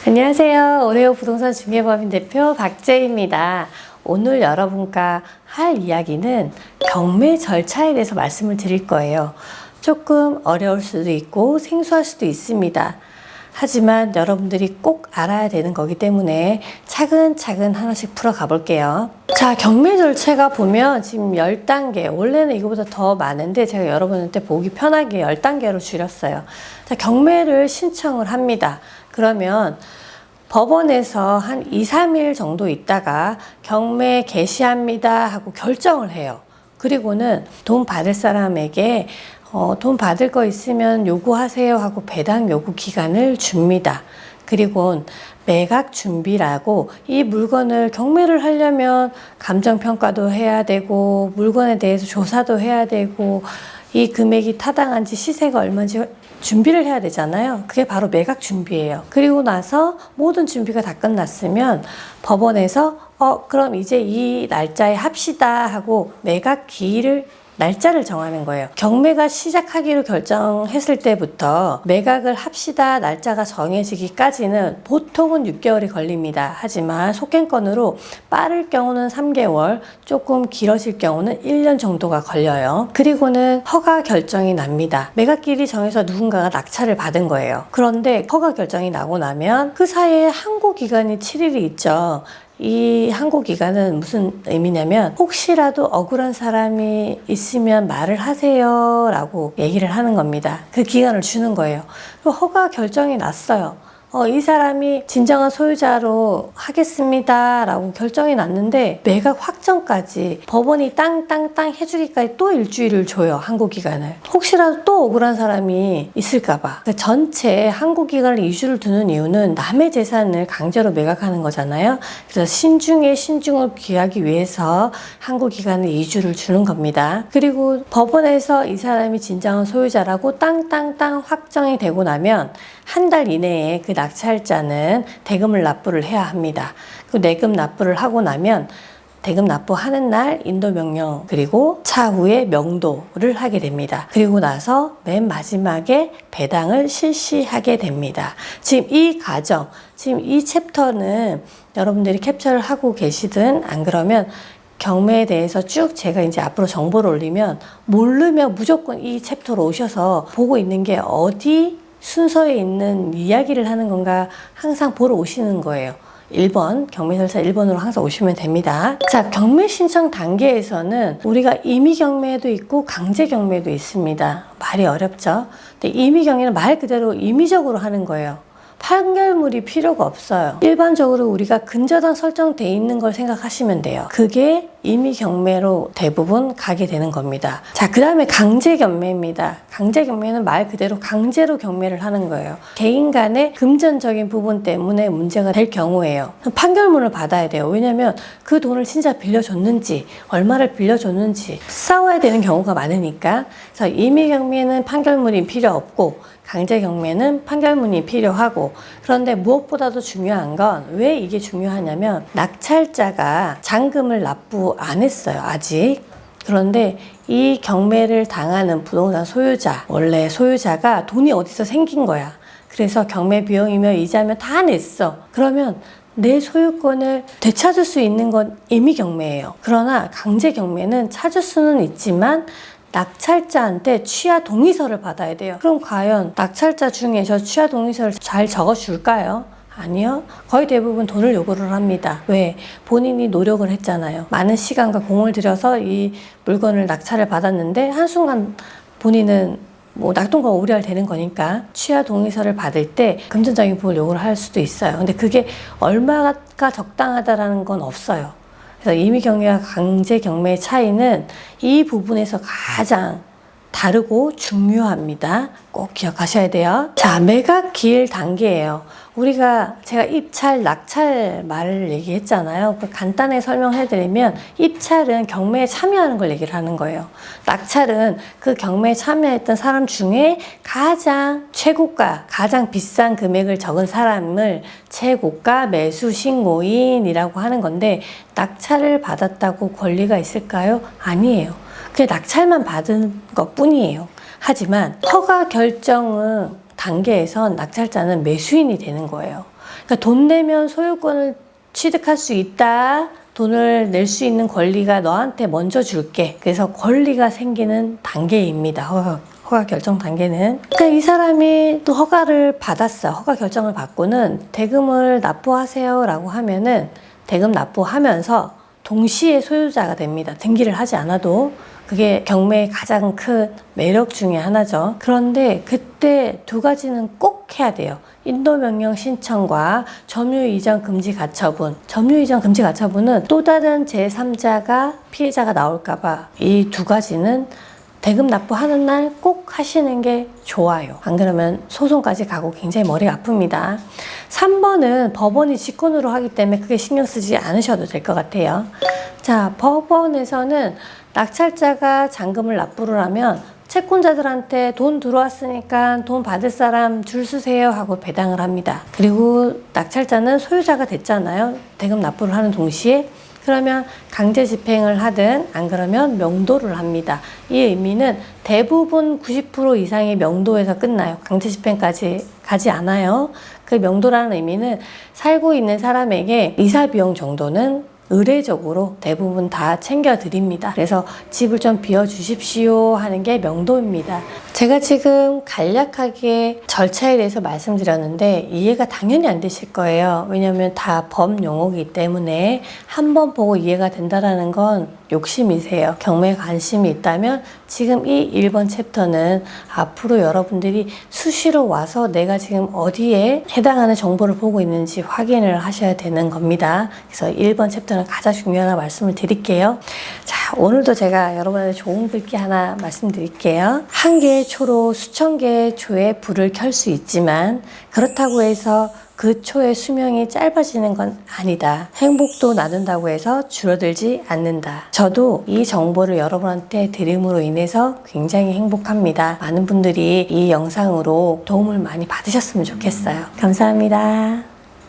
안녕하세요. 오레오 부동산 중개법인 대표 박재희입니다. 오늘 여러분과 할 이야기는 경매 절차에 대해서 말씀을 드릴 거예요. 조금 어려울 수도 있고 생소할 수도 있습니다. 하지만 여러분들이 꼭 알아야 되는 거기 때문에 차근차근 하나씩 풀어가 볼게요. 자, 경매 절차가 보면 지금 10단계, 원래는 이거보다 더 많은데 제가 여러분한테 보기 편하게 10단계로 줄였어요. 자, 경매를 신청을 합니다. 그러면 법원에서 한 2, 3일 정도 있다가 경매 개시합니다 하고 결정을 해요. 그리고는 돈 받을 사람에게 돈 받을 거 있으면 요구하세요 하고 배당 요구 기간을 줍니다. 그리고 매각 준비라고 이 물건을 경매를 하려면 감정평가도 해야 되고 물건에 대해서 조사도 해야 되고 이 금액이 타당한지 시세가 얼마인지 준비를 해야 되잖아요. 그게 바로 매각 준비예요. 그리고 나서 모든 준비가 다 끝났으면 법원에서 그럼 이제 이 날짜에 합시다 하고 매각 기일을 날짜를 정하는 거예요. 경매가 시작하기로 결정했을 때부터 매각을 합시다 날짜가 정해지기까지는 보통은 6개월이 걸립니다. 하지만 속행권으로 빠를 경우는 3개월, 조금 길어질 경우는 1년 정도가 걸려요. 그리고는 허가 결정이 납니다. 매각기일이 정해서 누군가가 낙찰을 받은 거예요. 그런데 허가 결정이 나고 나면 그 사이에 항고 기간이 7일이 있죠. 이 항고 기간은 무슨 의미냐면 혹시라도 억울한 사람이 있으면 말을 하세요 라고 얘기를 하는 겁니다. 그 기간을 주는 거예요. 허가 결정이 났어요. 이 사람이 진정한 소유자로 하겠습니다 라고 결정이 났는데 매각 확정까지 법원이 땅 해주기까지 또 일주일을 줘요. 항고 기간을. 혹시라도 또 억울한 사람이 있을까 봐. 전체 항고 기간을 2주를 두는 이유는 남의 재산을 강제로 매각하는 거잖아요. 그래서 신중에 신중을 기하기 위해서 항고 기간을 2주를 주는 겁니다. 그리고 법원에서 이 사람이 진정한 소유자라고 땅 확정이 되고 나면 한 달 이내에 그 낙찰자는 대금을 납부를 해야 합니다. 그 대금 납부를 하고 나면 대금 납부하는 날 인도명령 그리고 차후에 명도를 하게 됩니다. 그리고 나서 맨 마지막에 배당을 실시하게 됩니다. 지금 이 과정, 지금 이 챕터는 여러분들이 캡처를 하고 계시든 안 그러면 경매에 대해서 쭉 제가 이제 앞으로 정보를 올리면 모르면 무조건 이 챕터로 오셔서 보고 있는 게 어디 순서에 있는 이야기를 하는 건가 항상 보러 오시는 거예요. 1번, 경매 절차 1번으로 항상 오시면 됩니다. 자, 경매 신청 단계에서는 우리가 임의 경매도 있고 강제 경매도 있습니다. 말이 어렵죠? 근데 임의 경매는 말 그대로 임의적으로 하는 거예요. 판결물이 필요가 없어요. 일반적으로 우리가 근저당 설정돼 있는 걸 생각하시면 돼요. 그게 임의 경매로 대부분 가게 되는 겁니다. 자, 그 다음에 강제 경매입니다. 강제 경매는 말 그대로 강제로 경매를 하는 거예요. 개인 간의 금전적인 부분 때문에 문제가 될 경우에요. 판결문을 받아야 돼요. 왜냐면 그 돈을 진짜 빌려줬는지 얼마를 빌려줬는지 싸워야 되는 경우가 많으니까. 그래서 임의 경매는 판결문이 필요 없고 강제 경매는 판결문이 필요하고, 그런데 무엇보다도 중요한 건 왜 이게 중요하냐면 낙찰자가 잔금을 납부 안 했어요, 아직. 그런데 이 경매를 당하는 부동산 소유자, 원래 소유자가 돈이 어디서 생긴 거야. 그래서 경매 비용이며 이자며 다 냈어. 그러면 내 소유권을 되찾을 수 있는 건 임의 경매예요. 그러나 강제 경매는 찾을 수는 있지만 낙찰자한테 취하 동의서를 받아야 돼요. 그럼 과연 낙찰자 중에 저 취하 동의서를 잘 적어줄까요? 아니요. 거의 대부분 돈을 요구를 합니다. 왜? 본인이 노력을 했잖아요. 많은 시간과 공을 들여서 이 물건을 낙찰을 받았는데 한순간 본인은 낙동강 오리알 되는 거니까 취하 동의서를 받을 때 금전적인 부분을 요구를 할 수도 있어요. 근데 그게 얼마가 적당하다라는 건 없어요. 그래서 임의 경매와 강제 경매의 차이는 이 부분에서 가장 다르고 중요합니다. 꼭 기억하셔야 돼요. 자, 매각 기일 단계예요. 제가 입찰, 낙찰 말을 얘기했잖아요. 간단하게 설명해드리면 입찰은 경매에 참여하는 걸 얘기를 하는 거예요. 낙찰은 그 경매에 참여했던 사람 중에 가장 최고가, 가장 비싼 금액을 적은 사람을 최고가 매수 신고인이라고 하는 건데 낙찰을 받았다고 권리가 있을까요? 아니에요. 그게 낙찰만 받은 것 뿐이에요. 하지만 허가 결정은 단계에선 낙찰자는 매수인이 되는 거예요. 그러니까 돈 내면 소유권을 취득할 수 있다. 돈을 낼 수 있는 권리가 너한테 먼저 줄게. 그래서 권리가 생기는 단계입니다. 허가 결정 단계는. 그러니까 이 사람이 또 허가를 받았어. 허가 결정을 받고는 대금을 납부하세요 라고 하면은 대금 납부하면서 동시에 소유자가 됩니다. 등기를 하지 않아도. 그게 경매의 가장 큰 매력 중에 하나죠. 그런데 그때 두 가지는 꼭 해야 돼요. 인도명령 신청과 점유이전 금지 가처분. 점유이전 금지 가처분은 또 다른 제3자가 피해자가 나올까봐 이 두 가지는 대금 납부하는 날 꼭 하시는 게 좋아요. 안 그러면 소송까지 가고 굉장히 머리가 아픕니다. 3번은 법원이 직권으로 하기 때문에 크게 신경 쓰지 않으셔도 될 것 같아요. 자, 법원에서는 낙찰자가 잔금을 납부를 하면 채권자들한테 돈 들어왔으니까 돈 받을 사람 줄 서세요 하고 배당을 합니다. 그리고 낙찰자는 소유자가 됐잖아요. 대금 납부를 하는 동시에. 그러면 강제 집행을 하든 안 그러면 명도를 합니다. 이 의미는 대부분 90% 이상이 명도에서 끝나요. 강제 집행까지 가지 않아요. 그 명도라는 의미는 살고 있는 사람에게 이사 비용 정도는 의례적으로 대부분 다 챙겨드립니다. 그래서 집을 좀 비워주십시오 하는 게 명도입니다. 제가 지금 간략하게 절차에 대해서 말씀드렸는데 이해가 당연히 안 되실 거예요. 왜냐하면 다 법 용어이기 때문에 한 번 보고 이해가 된다는 건 욕심이세요. 경매에 관심이 있다면 지금 이 1번 챕터는 앞으로 여러분들이 수시로 와서 내가 지금 어디에 해당하는 정보를 보고 있는지 확인을 하셔야 되는 겁니다. 그래서 1번 챕터는 가장 중요한 말씀을 드릴게요. 자, 오늘도 제가 여러분한테 좋은 글귀 하나 말씀드릴게요. 한 개의 초로 수천 개의 초에 불을 켤 수 있지만 그렇다고 해서 그 초의 수명이 짧아지는 건 아니다. 행복도 나눈다고 해서 줄어들지 않는다. 저도 이 정보를 여러분한테 드림으로 인해서 굉장히 행복합니다. 많은 분들이 이 영상으로 도움을 많이 받으셨으면 좋겠어요. 감사합니다.